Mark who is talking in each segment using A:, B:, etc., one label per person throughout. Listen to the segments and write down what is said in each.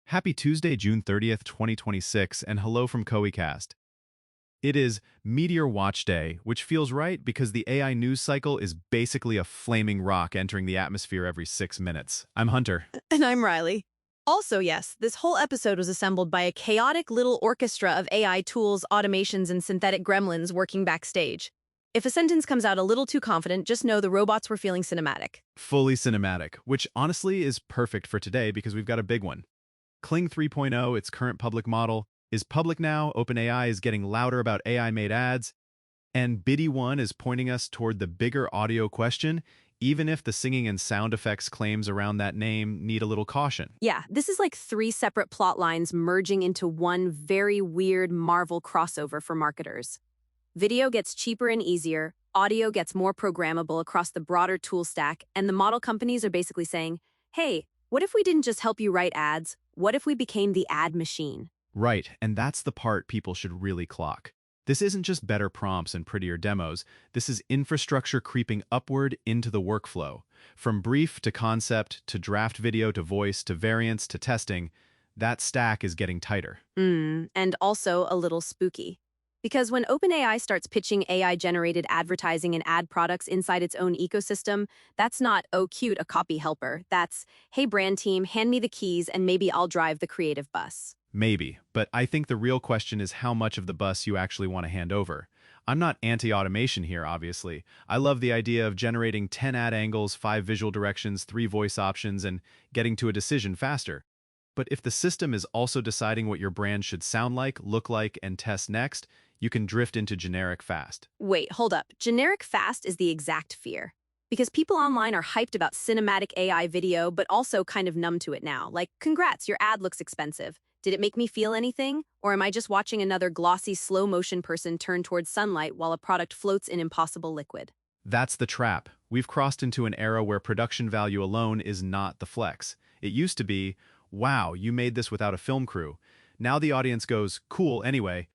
A: Happy Tuesday, June 30th, 2026, and hello from KoiCast. It is Meteor Watch Day, which feels right because the AI news cycle is basically a flaming rock entering the atmosphere every 6 minutes. I'm Hunter.
B: And I'm Riley. Also, yes, this whole episode was assembled by a chaotic little orchestra of AI tools, automations, and synthetic gremlins working backstage. If a sentence comes out a little too confident, just know the robots were feeling cinematic.
A: Fully cinematic, which honestly is perfect for today because we've got a big one. Kling 3.0, its current public model, is public now. OpenAI is getting louder about AI-made ads. And Bidi 1 is pointing us toward the bigger audio question, even if the singing and sound effects claims around that name need a little caution.
B: Yeah, this is like three separate plot lines merging into one very weird Marvel crossover for marketers. Video gets cheaper and easier, audio gets more programmable across the broader tool stack, and the model companies are basically saying, hey, what if we didn't just help you write ads? What if we became the ad machine?
A: Right, and that's the part people should really clock. This isn't just better prompts and prettier demos, this is infrastructure creeping upward into the workflow. From brief to concept, to draft video, to voice, to variants, to testing, that stack is getting tighter.
B: And also a little spooky. Because when OpenAI starts pitching AI-generated advertising and ad products inside its own ecosystem, that's not, oh cute, a copy helper. That's, hey brand team, hand me the keys and maybe I'll drive the creative bus.
A: Maybe, but I think the real question is how much of the bus you actually want to hand over. I'm not anti-automation here, obviously. I love the idea of generating 10 ad angles, 5 visual directions, 3 voice options, and getting to a decision faster. But if the system is also deciding what your brand should sound like, look like, and test next, you can drift into generic fast.
B: Wait, hold up. Generic fast is the exact fear. Because people online are hyped about cinematic AI video, but also kind of numb to it now. Like, congrats, your ad looks expensive. Did it make me feel anything? Or am I just watching another glossy, slow-motion person turn towards sunlight while a product floats in impossible liquid?
A: That's the trap. We've crossed into an era where production value alone is not the flex. It used to be, wow, you made this without a film crew. Now the audience goes, cool anyway.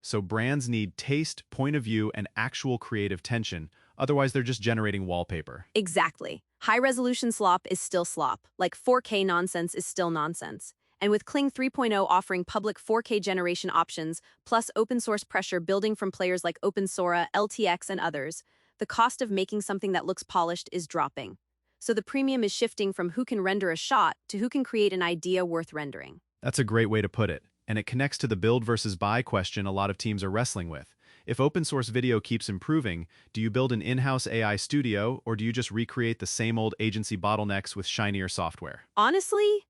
A: So brands need taste, point of view, and actual creative tension. Otherwise, they're just generating wallpaper.
B: Exactly. High-resolution slop is still slop, like 4K nonsense is still nonsense. And with Kling 3.0 offering public 4K generation options, plus open-source pressure building from players like OpenSora, LTX, and others, the cost of making something that looks polished is dropping. So the premium is shifting from who can render a shot to who can create an idea worth rendering.
A: That's a great way to put it. And it connects to the build versus buy question a lot of teams are wrestling with. If open source video keeps improving, do you build an in-house AI studio, or do you just recreate the same old agency bottlenecks with shinier software?
B: Honestly,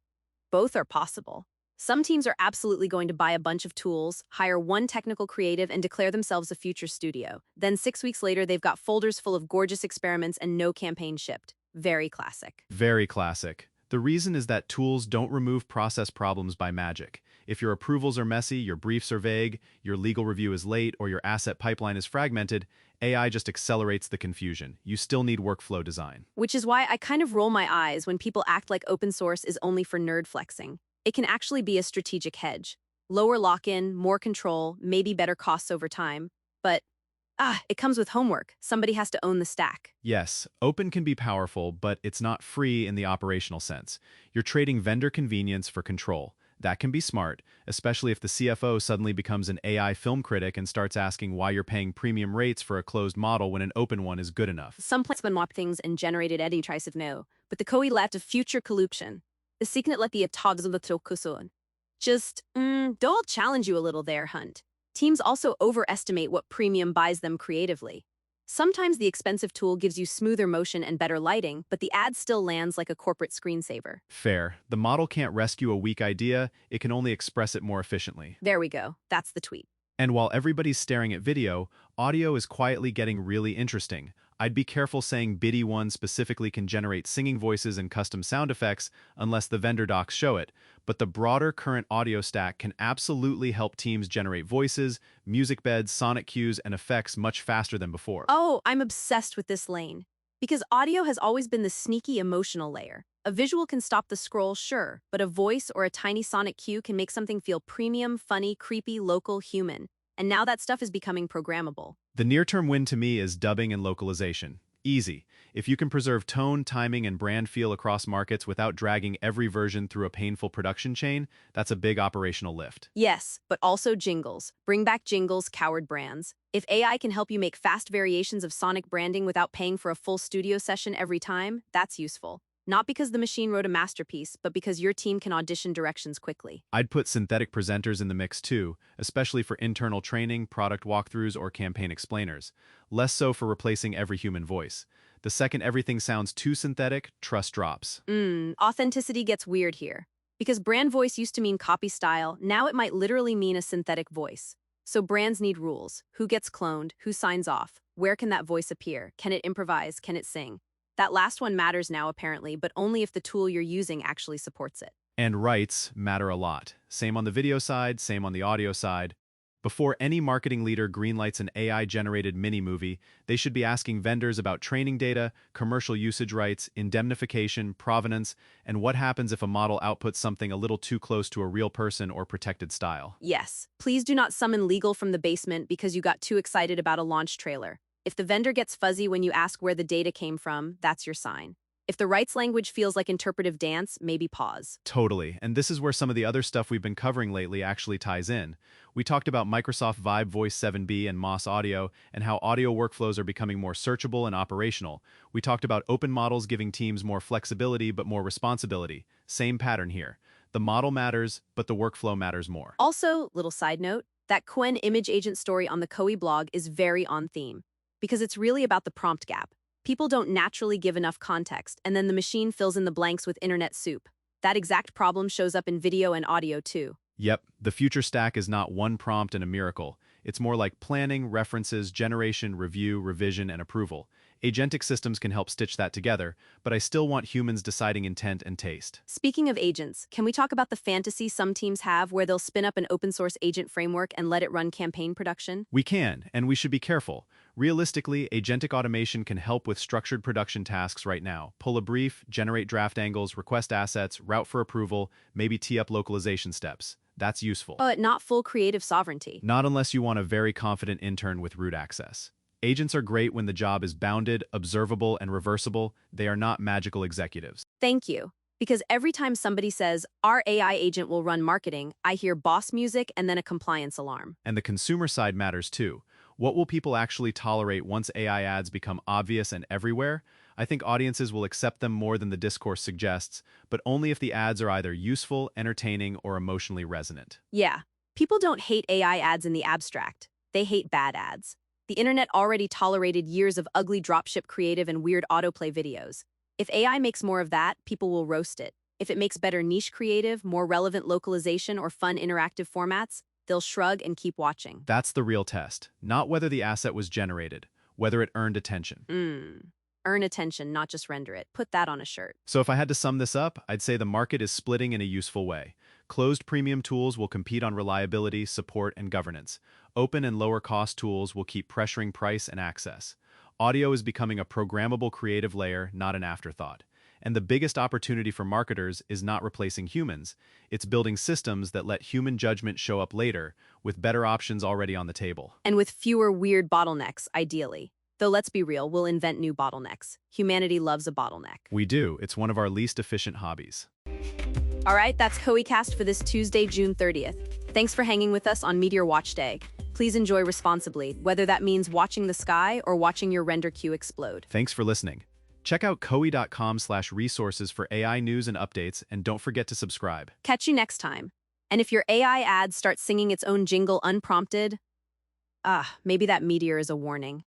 B: both are possible. Some teams are absolutely going to buy a bunch of tools, hire one technical creative, and declare themselves a future studio. Then 6 weeks later, they've got folders full of gorgeous experiments and no campaign shipped. Very classic.
A: Very classic. The reason is that tools don't remove process problems by magic. If your approvals are messy, your briefs are vague, your legal review is late, or your asset pipeline is fragmented, AI just accelerates the confusion. You still need workflow design.
B: Which is why I kind of roll my eyes when people act like open source is only for nerd flexing. It can actually be a strategic hedge. Lower lock-in, more control, maybe better costs over time. But, it comes with homework. Somebody has to own the stack.
A: Yes, open can be powerful, but it's not free in the operational sense. You're trading vendor convenience for control. That can be smart, especially if the CFO suddenly becomes an AI film critic and starts asking why you're paying premium rates for a closed model when an open one is good enough.
B: Some placement mop things and generated Eddie tries of no, but the koi left of future corruption. The signet let the togs of the tokusun. Just, don't challenge you a little there, Hunt. Teams also overestimate what premium buys them creatively. Sometimes the expensive tool gives you smoother motion and better lighting, but the ad still lands like a corporate screensaver.
A: Fair. The model can't rescue a weak idea, it can only express it more efficiently.
B: There we go. That's the tweet.
A: And while everybody's staring at video, audio is quietly getting really interesting. I'd be careful saying Bidi 1 specifically can generate singing voices and custom sound effects unless the vendor docs show it, but the broader current audio stack can absolutely help teams generate voices, music beds, sonic cues, and effects much faster than before.
B: Oh, I'm obsessed with this lane. Because audio has always been the sneaky emotional layer. A visual can stop the scroll, sure, but a voice or a tiny sonic cue can make something feel premium, funny, creepy, local, human. And now that stuff is becoming programmable.
A: The near-term win to me is dubbing and localization. Easy. If you can preserve tone, timing, and brand feel across markets without dragging every version through a painful production chain, that's a big operational lift.
B: Yes, but also jingles. Bring back jingles, coward brands. If AI can help you make fast variations of sonic branding without paying for a full studio session every time, that's useful. Not because the machine wrote a masterpiece, but because your team can audition directions quickly.
A: I'd put synthetic presenters in the mix too, especially for internal training, product walkthroughs, or campaign explainers. Less so for replacing every human voice. The second everything sounds too synthetic, trust drops.
B: Authenticity gets weird here. Because brand voice used to mean copy style, now it might literally mean a synthetic voice. So brands need rules. Who gets cloned? Who signs off? Where can that voice appear? Can it improvise? Can it sing? That last one matters now, apparently, but only if the tool you're using actually supports it.
A: And rights matter a lot. Same on the video side, same on the audio side. Before any marketing leader greenlights an AI-generated mini-movie, they should be asking vendors about training data, commercial usage rights, indemnification, provenance, and what happens if a model outputs something a little too close to a real person or protected style.
B: Yes, please do not summon legal from the basement because you got too excited about a launch trailer. If the vendor gets fuzzy when you ask where the data came from, that's your sign. If the rights language feels like interpretive dance, maybe pause.
A: Totally, and this is where some of the other stuff we've been covering lately actually ties in. We talked about Microsoft Vibe Voice 7B and Moss Audio, and how audio workflows are becoming more searchable and operational. We talked about open models giving teams more flexibility but more responsibility. Same pattern here. The model matters, but the workflow matters more.
B: Also, little side note, that Quen image agent story on the Koei blog is very on theme, because it's really about the prompt gap. People don't naturally give enough context, and then the machine fills in the blanks with internet soup. That exact problem shows up in video and audio too.
A: Yep, the future stack is not one prompt and a miracle. It's more like planning, references, generation, review, revision, and approval. Agentic systems can help stitch that together, but I still want humans deciding intent and taste.
B: Speaking of agents, can we talk about the fantasy some teams have where they'll spin up an open-source agent framework and let it run campaign production?
A: We can, and we should be careful. Realistically, agentic automation can help with structured production tasks right now. Pull a brief, generate draft angles, request assets, route for approval, maybe tee up localization steps. That's useful.
B: But not full creative sovereignty.
A: Not unless you want a very confident intern with root access. Agents are great when the job is bounded, observable, and reversible. They are not magical executives.
B: Thank you. Because every time somebody says, our AI agent will run marketing, I hear boss music and then a compliance alarm.
A: And the consumer side matters too. What will people actually tolerate once AI ads become obvious and everywhere? I think audiences will accept them more than the discourse suggests, but only if the ads are either useful, entertaining, or emotionally resonant.
B: Yeah, people don't hate AI ads in the abstract. They hate bad ads. The internet already tolerated years of ugly dropship creative and weird autoplay videos. If AI makes more of that, people will roast it. If it makes better niche creative, more relevant localization, or fun interactive formats, they'll shrug and keep watching.
A: That's the real test, not whether the asset was generated, whether it earned attention.
B: Earn attention, not just render it. Put that on a shirt.
A: So if I had to sum this up, I'd say the market is splitting in a useful way. Closed premium tools will compete on reliability, support, and governance. Open and lower-cost tools will keep pressuring price and access. Audio is becoming a programmable creative layer, not an afterthought. And the biggest opportunity for marketers is not replacing humans. It's building systems that let human judgment show up later, with better options already on the table.
B: And with fewer weird bottlenecks, ideally. Though let's be real, we'll invent new bottlenecks. Humanity loves a bottleneck.
A: We do. It's one of our least efficient hobbies.
B: All right, that's KoeiCast for this Tuesday, June 30th. Thanks for hanging with us on Meteor Watch Day. Please enjoy responsibly, whether that means watching the sky or watching your render queue explode.
A: Thanks for listening. Check out koei.com/resources for AI news and updates, and don't forget to subscribe.
B: Catch you next time. And if your AI ad starts singing its own jingle unprompted, maybe that meteor is a warning.